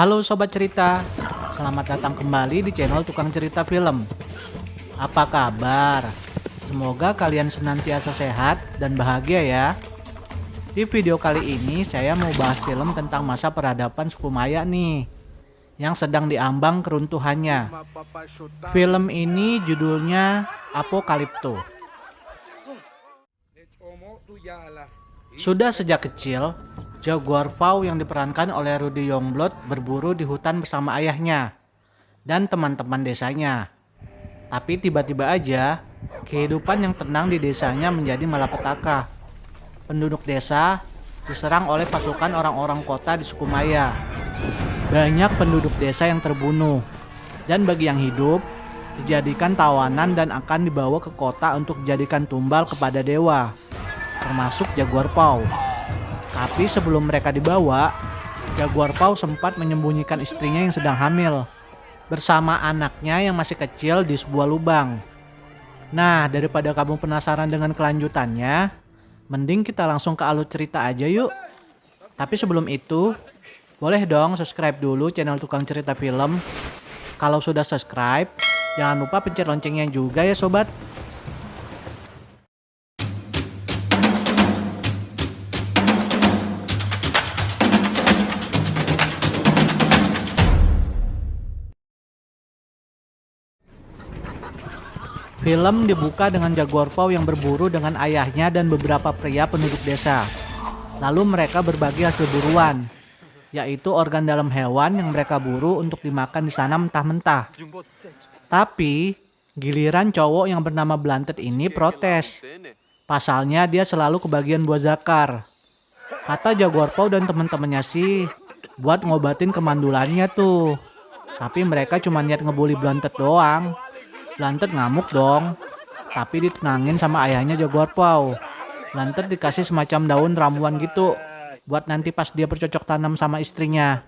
Halo sobat cerita, selamat datang kembali di channel Tukang Cerita Film. Apa kabar? Semoga kalian senantiasa sehat dan bahagia ya. Di video kali ini saya mau bahas film tentang masa peradaban suku Maya nih, yang sedang diambang keruntuhannya. Film ini judulnya Apokalipto. Sudah sejak kecil, Jaguar Paw yang diperankan oleh Rudy Youngblood berburu di hutan bersama ayahnya dan teman-teman desanya. Tapi tiba-tiba aja, kehidupan yang tenang di desanya menjadi malapetaka. Penduduk desa diserang oleh pasukan orang-orang kota di suku Maya. Banyak penduduk desa yang terbunuh, dan bagi yang hidup, dijadikan tawanan dan akan dibawa ke kota untuk dijadikan tumbal kepada dewa, termasuk Jaguar Paw. Tapi sebelum mereka dibawa, Jaguar Paw sempat menyembunyikan istrinya yang sedang hamil bersama anaknya yang masih kecil di sebuah lubang. Nah, daripada kamu penasaran dengan kelanjutannya, mending kita langsung ke alur cerita aja yuk. Tapi sebelum itu, boleh dong subscribe dulu channel Tukang Cerita Film. Kalau sudah subscribe, jangan lupa pencet loncengnya juga ya sobat. Film dibuka dengan Jaguar Paw yang berburu dengan ayahnya dan beberapa pria penduduk desa. Lalu mereka berbagi hasil buruan, yaitu organ dalam hewan yang mereka buru untuk dimakan di sana mentah-mentah. Tapi giliran cowok yang bernama Blunted ini protes. Pasalnya dia selalu kebagian buah zakar. Kata Jaguar Paw dan teman-temannya sih buat ngobatin kemandulannya tuh. Tapi mereka cuma niat ngebully Blunted doang. Blunted ngamuk dong, tapi ditenangin sama ayahnya Jaguar Paw. Blunted dikasih semacam daun ramuan gitu, buat nanti pas dia bercocok tanam sama istrinya.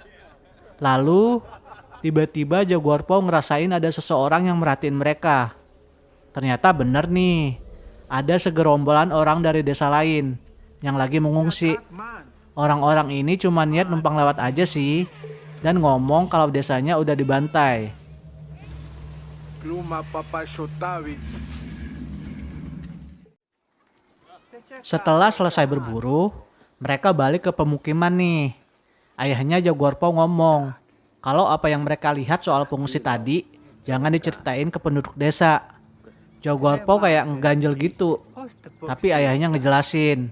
Lalu, tiba-tiba Jaguar Paw ngerasain ada seseorang yang merhatiin mereka. Ternyata bener nih, ada segerombolan orang dari desa lain yang lagi mengungsi. Orang-orang ini cuma niat numpang lewat aja sih, dan ngomong kalau desanya udah dibantai. Setelah selesai berburu, mereka balik ke pemukiman nih. Ayahnya Jaguar Paw ngomong, kalau apa yang mereka lihat soal pengungsi tadi, jangan diceritain ke penduduk desa. Jaguar Paw kayak ngeganjel gitu, tapi ayahnya ngejelasin,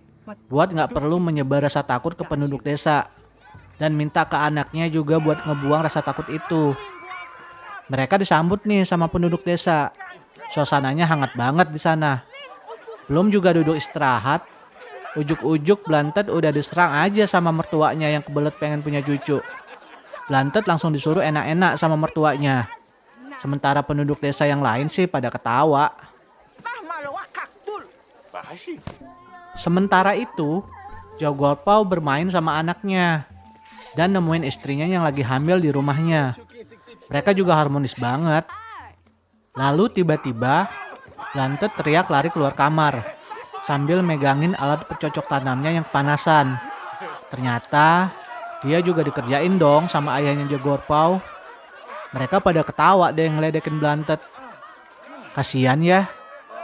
buat nggak perlu menyebar rasa takut ke penduduk desa. Dan minta ke anaknya juga buat ngebuang rasa takut itu. Mereka disambut nih sama penduduk desa. Suasananya hangat banget di sana. Belum juga duduk istirahat, ujuk-ujuk Blunted udah diserang aja sama mertuanya yang kebelet pengen punya cucu. Blunted langsung disuruh enak-enak sama mertuanya. Sementara penduduk desa yang lain sih pada ketawa. Sementara itu, Jaguar Paw bermain sama anaknya dan nemuin istrinya yang lagi hamil di rumahnya. Mereka juga harmonis banget. Lalu tiba-tiba Blunted teriak lari keluar kamar sambil megangin alat bercocok tanamnya yang kepanasan. Ternyata dia juga dikerjain dong sama ayahnya Jaguar Paw. Mereka pada ketawa deh ngeledekin Blunted. Kasian ya,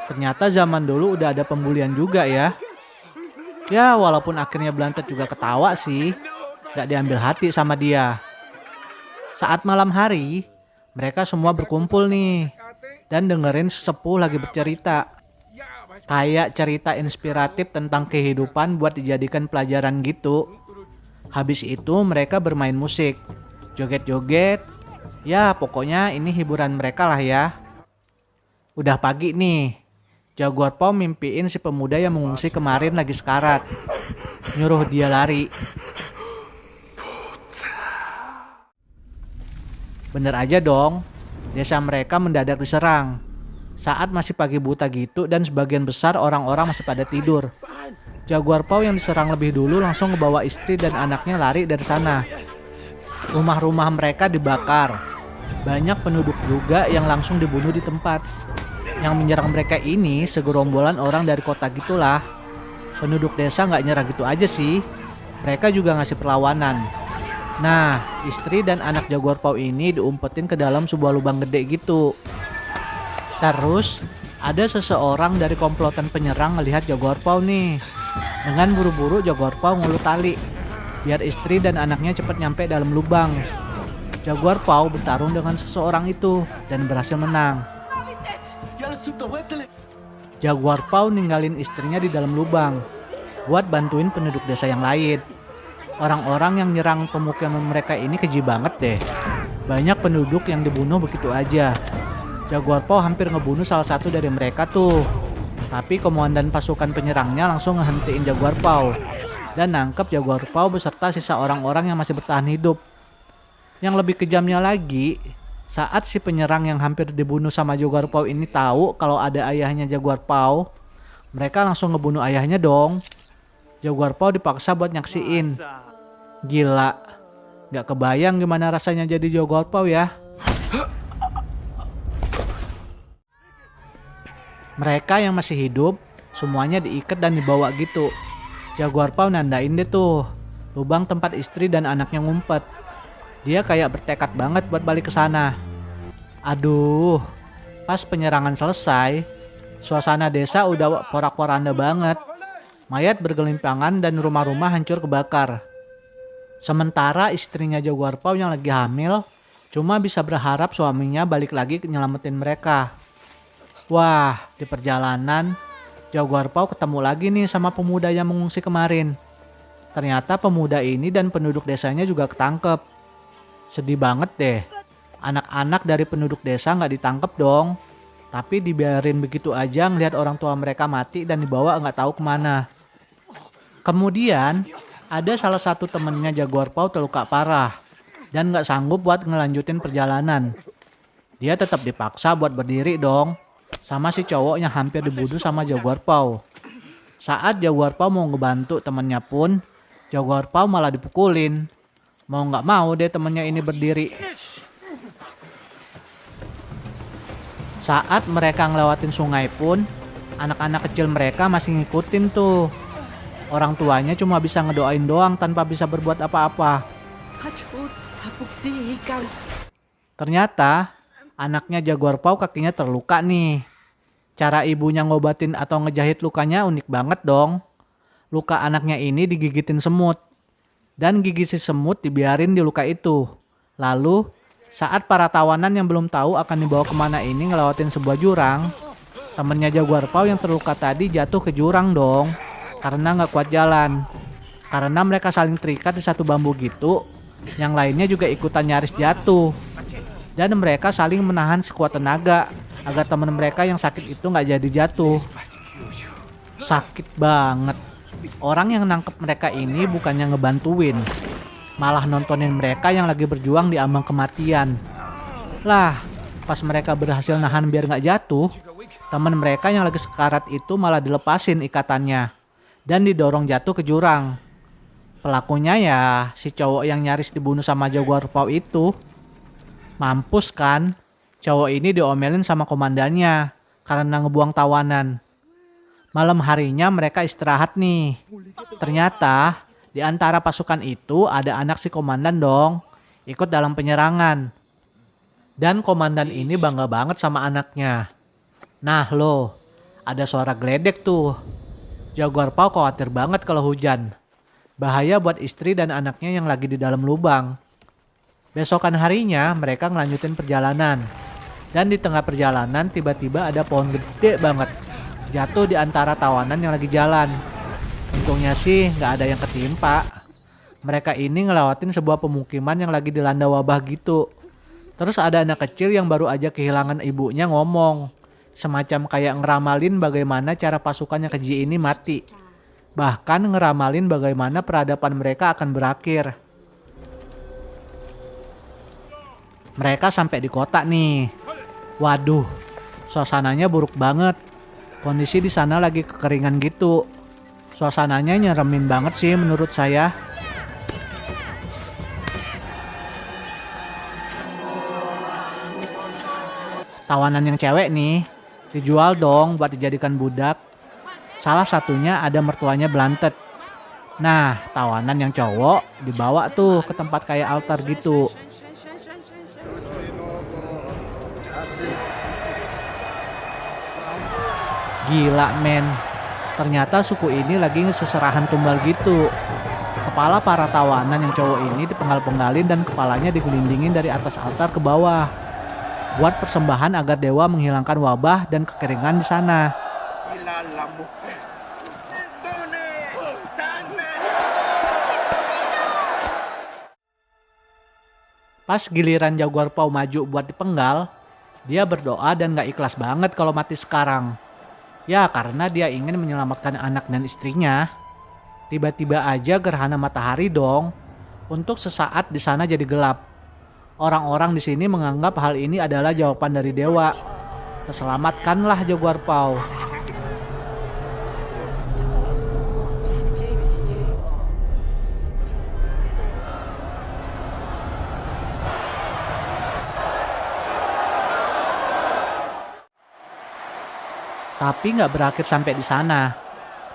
ternyata zaman dulu udah ada pembulian juga ya. Ya walaupun akhirnya Blunted juga ketawa sih, gak diambil hati sama dia. Saat malam hari, mereka semua berkumpul nih dan dengerin sesepuh lagi bercerita. Kayak cerita inspiratif tentang kehidupan buat dijadikan pelajaran gitu. Habis itu mereka bermain musik, joget-joget. Ya pokoknya ini hiburan mereka lah ya. Udah pagi nih, Jaguar Paw mimpiin si pemuda yang mengungsi kemarin lagi sekarat. Nyuruh dia lari. Bener aja dong, desa mereka mendadak diserang. Saat masih pagi buta gitu dan sebagian besar orang-orang masih pada tidur. Jaguar Paw yang diserang lebih dulu langsung ngebawa istri dan anaknya lari dari sana. Rumah-rumah mereka dibakar. Banyak penduduk juga yang langsung dibunuh di tempat. Yang menyerang mereka ini segerombolan orang dari kota gitulah. Penduduk desa nggak nyerah gitu aja sih. Mereka juga ngasih perlawanan. Nah, istri dan anak jaguar paus ini diumpetin ke dalam sebuah lubang gede gitu. Terus, ada seseorang dari komplotan penyerang ngelihat jaguar paus nih. Dengan buru-buru jaguar paus ngulur tali, biar istri dan anaknya cepat nyampe dalam lubang. Jaguar paus bertarung dengan seseorang itu dan berhasil menang. Jaguar paus ninggalin istrinya di dalam lubang buat bantuin penduduk desa yang lain. Orang-orang yang nyerang pemukiman mereka ini keji banget deh. Banyak penduduk yang dibunuh begitu aja. Jaguar paus hampir ngebunuh salah satu dari mereka tuh. Tapi komandan pasukan penyerangnya langsung ngehentiin jaguar paus dan nangkep jaguar paus beserta sisa orang-orang yang masih bertahan hidup. Yang lebih kejamnya lagi, saat si penyerang yang hampir dibunuh sama jaguar paus ini tahu kalau ada ayahnya jaguar paus, mereka langsung ngebunuh ayahnya dong. Jaguar paus dipaksa buat nyaksiin. Gila, gak kebayang gimana rasanya jadi jaguar paus ya. Mereka yang masih hidup, semuanya diikat dan dibawa gitu. Jaguar paus nandain deh tuh lubang tempat istri dan anaknya ngumpet. Dia kayak bertekad banget buat balik ke sana. Aduh, pas penyerangan selesai, suasana desa udah porak-poranda banget. Mayat bergelimpangan dan rumah-rumah hancur kebakar. Sementara istrinya jaguar paus yang lagi hamil cuma bisa berharap suaminya balik lagi nyelamatin mereka. Wah, di perjalanan jaguar paus ketemu lagi nih sama pemuda yang mengungsi kemarin. Ternyata pemuda ini dan penduduk desanya juga ketangkep. Sedih banget deh. Anak-anak dari penduduk desa nggak ditangkep dong. Tapi dibiarin begitu aja ngelihat orang tua mereka mati dan dibawa nggak tahu kemana. Kemudian ada salah satu temennya jaguar paus terluka parah dan nggak sanggup buat ngelanjutin perjalanan. Dia tetap dipaksa buat berdiri dong sama si cowok yang hampir dibunuh sama jaguar paus. Saat jaguar paus mau ngebantu temennya pun, jaguar paus malah dipukulin. Mau nggak mau deh temennya ini berdiri. Saat mereka ngelewatin sungai pun, anak-anak kecil mereka masih ngikutin tuh. Orang tuanya cuma bisa ngedoain doang tanpa bisa berbuat apa-apa. Ternyata anaknya jaguar paus kakinya terluka nih. Cara ibunya ngobatin atau ngejahit lukanya unik banget dong. Luka anaknya ini digigitin semut. Dan gigi si semut dibiarin di luka itu. Lalu saat para tawanan yang belum tahu akan dibawa kemana ini ngelewatin sebuah jurang, temennya jaguar paus yang terluka tadi jatuh ke jurang dong. Karena nggak kuat jalan. Karena mereka saling terikat di satu bambu gitu, yang lainnya juga ikutan nyaris jatuh. Dan mereka saling menahan sekuat tenaga agar teman mereka yang sakit itu nggak jadi jatuh. Sakit banget. Orang yang nangkep mereka ini bukannya ngebantuin, malah nontonin mereka yang lagi berjuang di ambang kematian. Lah, pas mereka berhasil nahan biar nggak jatuh, teman mereka yang lagi sekarat itu malah dilepasin ikatannya dan didorong jatuh ke jurang. Pelakunya ya si cowok yang nyaris dibunuh sama jaguar paus itu. Mampus kan, cowok ini diomelin sama komandannya karena ngebuang tawanan. Malam harinya mereka istirahat nih. Ternyata di antara pasukan itu ada anak si komandan dong, ikut dalam penyerangan. Dan komandan ini bangga banget sama anaknya. Nah loh, ada suara geledek tuh. Jaguar paus khawatir banget kalau hujan. Bahaya buat istri dan anaknya yang lagi di dalam lubang. Besokan harinya mereka ngelanjutin perjalanan. Dan di tengah perjalanan tiba-tiba ada pohon gede banget jatuh di antara tawanan yang lagi jalan. Untungnya sih nggak ada yang ketimpa. Mereka ini ngelewatin sebuah pemukiman yang lagi dilanda wabah gitu. Terus ada anak kecil yang baru aja kehilangan ibunya ngomong. Semacam kayak ngeramalin bagaimana cara pasukan yang keji ini mati. Bahkan ngeramalin bagaimana peradaban mereka akan berakhir. Mereka sampai di kota nih. Waduh, suasananya buruk banget. Kondisi di sana lagi kekeringan gitu. Suasananya nyeremin banget sih menurut saya. Tawanan yang cewek nih, dijual dong buat dijadikan budak. Salah satunya ada mertuanya Blantet. Nah, tawanan yang cowok dibawa tuh ke tempat kayak altar gitu. Gila men, ternyata suku ini lagi seserahan tumbal gitu. Kepala para tawanan yang cowok ini dipenggal-penggalin dan kepalanya digelindingin dari atas altar ke bawah. Buat persembahan agar dewa menghilangkan wabah dan kekeringan di sana. Pas giliran Jaguar Paw maju buat dipenggal, dia berdoa dan gak ikhlas banget kalau mati sekarang. Ya karena dia ingin menyelamatkan anak dan istrinya. Tiba-tiba aja gerhana matahari dong. Untuk sesaat di sana jadi gelap. Orang-orang di sini menganggap hal ini adalah jawaban dari dewa. Terselamatkanlah Jaguar Paw. Tapi nggak berakhir sampai di sana.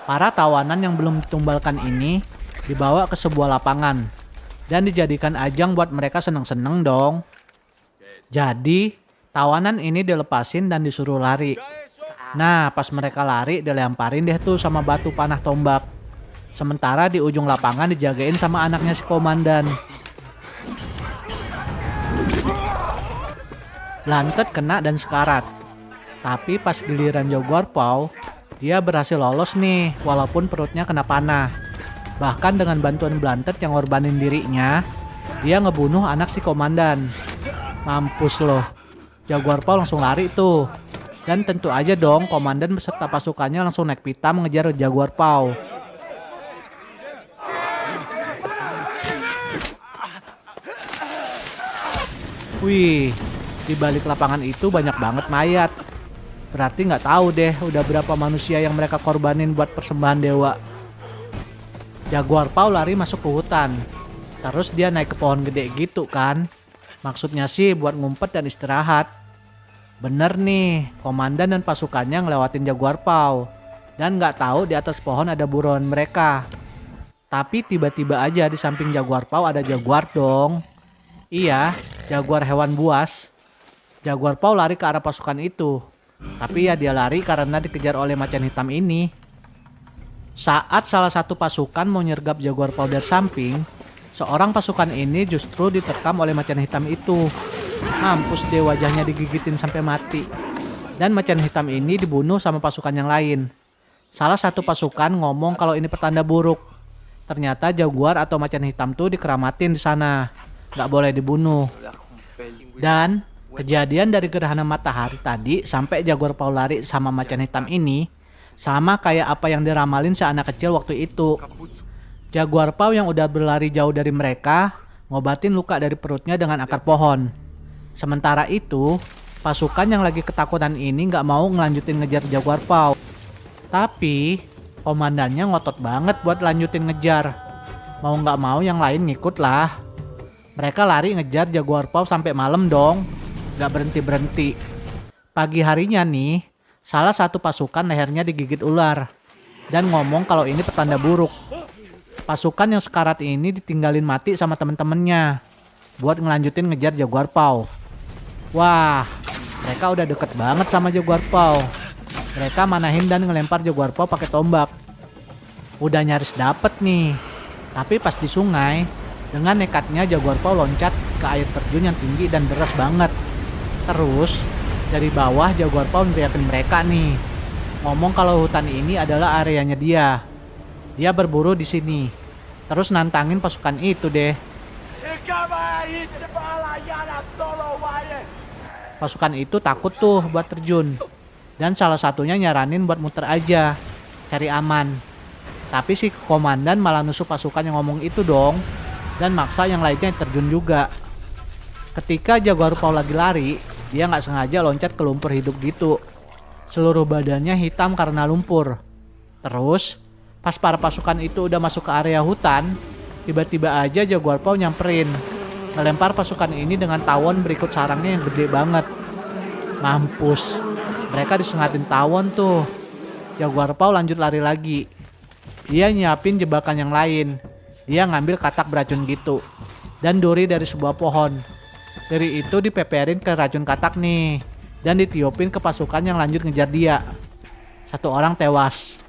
Para tawanan yang belum ditumbalkan ini dibawa ke sebuah lapangan dan dijadikan ajang buat mereka seneng-seneng dong. Jadi tawanan ini dilepasin dan disuruh lari. Nah pas mereka lari dilemparin deh tuh sama batu panah tombak. Sementara di ujung lapangan dijagain sama anaknya si komandan. Blantet kena dan sekarat. Tapi pas giliran Jaguar Paw, dia berhasil lolos nih walaupun perutnya kena panah. Bahkan dengan bantuan Blantet yang ngorbanin dirinya, dia ngebunuh anak si komandan. Mampus loh, Jaguar Paw langsung lari tuh. Dan tentu aja dong komandan beserta pasukannya langsung naik pita mengejar Jaguar Paw. Wih, di balik lapangan itu banyak banget mayat. Berarti nggak tahu deh udah berapa manusia yang mereka korbanin buat persembahan dewa. Jaguar Paw lari masuk ke hutan. Terus dia naik ke pohon gede gitu kan. Maksudnya sih buat ngumpet dan istirahat. Bener nih, komandan dan pasukannya ngelewatin Jaguar Paw. Dan nggak tahu di atas pohon ada buruan mereka. Tapi tiba-tiba aja di samping Jaguar Paw ada jaguar dong. Iya, jaguar hewan buas. Jaguar Paw lari ke arah pasukan itu. Tapi ya dia lari karena dikejar oleh macan hitam ini. Saat salah satu pasukan mau nyergap Jaguar Paw dari samping, seorang pasukan ini justru diterkam oleh macan hitam itu. Mampus deh, wajahnya digigitin sampai mati. Dan macan hitam ini dibunuh sama pasukan yang lain. Salah satu pasukan ngomong kalau ini pertanda buruk. Ternyata jaguar atau macan hitam tuh dikeramatin di sana. Gak boleh dibunuh. Dan kejadian dari gerhana matahari tadi sampai Jaguar Paw lari sama macan hitam ini sama kayak apa yang diramalin si anak kecil waktu itu. Jaguar Paw yang udah berlari jauh dari mereka ngobatin luka dari perutnya dengan akar pohon. Sementara itu pasukan yang lagi ketakutan ini nggak mau ngelanjutin ngejar Jaguar Paw. Tapi komandannya ngotot banget buat lanjutin ngejar. Mau nggak mau yang lain ngikut lah. Mereka lari ngejar Jaguar Paw sampai malam dong. Gak berhenti-berhenti. Pagi harinya nih, salah satu pasukan lehernya digigit ular. Dan ngomong kalau ini pertanda buruk. Pasukan yang sekarat ini ditinggalin mati sama temen-temennya. Buat ngelanjutin ngejar Jaguar Paw. Wah, mereka udah deket banget sama Jaguar Paw. Mereka manahin dan ngelempar Jaguar Paw pakai tombak. Udah nyaris dapet nih. Tapi pas di sungai, dengan nekatnya Jaguar Paw loncat ke air terjun yang tinggi dan deras banget. Terus dari bawah Jaguar Paw teriakin mereka nih, ngomong kalau hutan ini adalah areanya dia. Dia berburu di sini. Terus nantangin pasukan itu deh. Pasukan itu takut tuh buat terjun. Dan salah satunya nyaranin buat muter aja, cari aman. Tapi si komandan malah nusuk pasukan yang ngomong itu dong. Dan maksa yang lainnya terjun juga. Ketika Jaguar Paw lagi lari, dia nggak sengaja loncat ke lumpur hidup gitu. Seluruh badannya hitam karena lumpur. Terus, pas para pasukan itu udah masuk ke area hutan, tiba-tiba aja Jaguar Paw nyamperin. Ngelempar pasukan ini dengan tawon berikut sarangnya yang gede banget. Mampus, mereka disengatin tawon tuh. Jaguar Paw lanjut lari lagi. Dia nyiapin jebakan yang lain. Dia ngambil katak beracun gitu. Dan duri dari sebuah pohon. Dari itu dipeperin ke racun katak nih. Dan ditiupin ke pasukan yang lanjut ngejar dia. 1 orang tewas.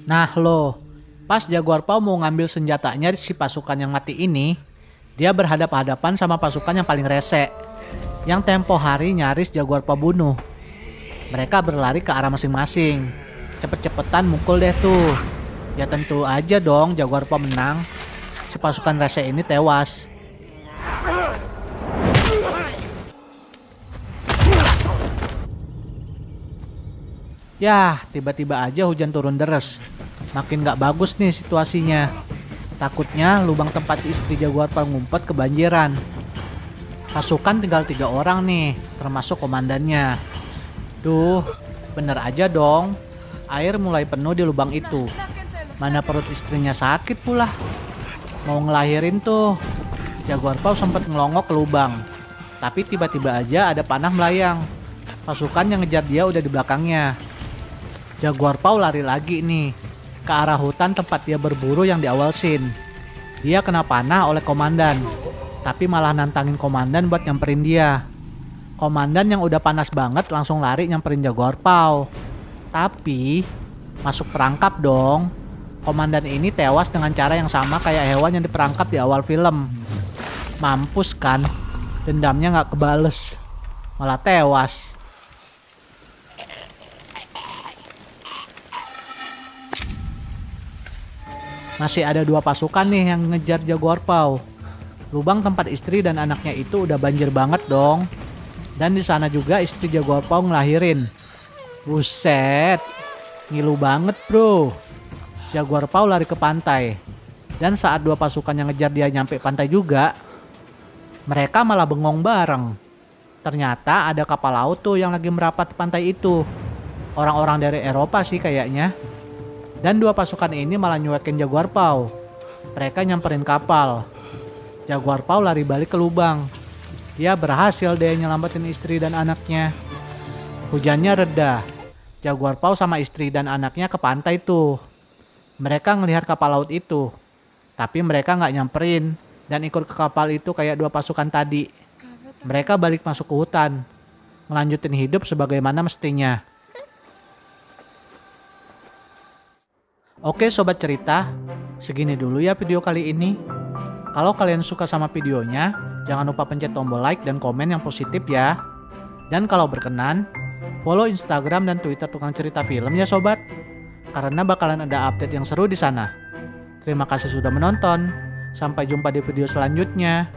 Nah lo, pas Jaguar Paw mau ngambil senjatanya si pasukan yang mati ini, dia berhadap-hadapan sama pasukan yang paling rese, yang tempo hari nyaris Jaguar Paw bunuh. Mereka berlari ke arah masing-masing. Cepet-cepetan mukul deh tuh. Ya tentu aja dong Jaguar Paw menang. Si pasukan rese ini tewas. Yah, tiba-tiba aja hujan turun deras. Makin gak bagus nih situasinya. Takutnya lubang tempat istri Jaguar Paw ngumpet kebanjiran. Pasukan tinggal 3 orang nih, termasuk komandannya. Duh, bener aja dong. Air mulai penuh di lubang itu. Mana perut istrinya sakit pula. Mau ngelahirin tuh. Jaguar Paw sempat ngelongok ke lubang. Tapi tiba-tiba aja ada panah melayang. Pasukan yang ngejar dia udah di belakangnya. Jaguar Paw lari lagi nih ke arah hutan tempat dia berburu yang di awal scene. Dia kena panah oleh komandan, tapi malah nantangin komandan buat nyamperin dia. Komandan yang udah panas banget langsung lari nyamperin Jaguar Paw. Tapi masuk perangkap dong. Komandan ini tewas dengan cara yang sama kayak hewan yang diperangkap di awal film. Mampus kan, dendamnya gak kebales, malah tewas. Masih ada 2 pasukan nih yang ngejar Jaguar Paw. Lubang tempat istri dan anaknya itu udah banjir banget dong. Dan di sana juga istri Jaguar Paw ngelahirin. Buset, ngilu banget bro. Jaguar Paw lari ke pantai. Dan saat 2 pasukan yang ngejar dia nyampe pantai juga, mereka malah bengong bareng. Ternyata ada kapal laut tuh yang lagi merapat di pantai itu. Orang-orang dari Eropa sih kayaknya. Dan 2 pasukan ini malah nyuekin Jaguar Paw. Mereka nyamperin kapal. Jaguar Paw lari balik ke lubang. Dia berhasil deh nyelamatin istri dan anaknya. Hujannya reda. Jaguar Paw sama istri dan anaknya ke pantai tuh. Mereka ngelihat kapal laut itu. Tapi mereka gak nyamperin dan ikut ke kapal itu kayak 2 pasukan tadi. Mereka balik masuk ke hutan. Ngelanjutin hidup sebagaimana mestinya. Oke sobat cerita, segini dulu ya video kali ini. Kalau kalian suka sama videonya, jangan lupa pencet tombol like dan komen yang positif ya. Dan kalau berkenan, follow Instagram dan Twitter Tukang Cerita Film ya sobat. Karena bakalan ada update yang seru di sana. Terima kasih sudah menonton. Sampai jumpa di video selanjutnya.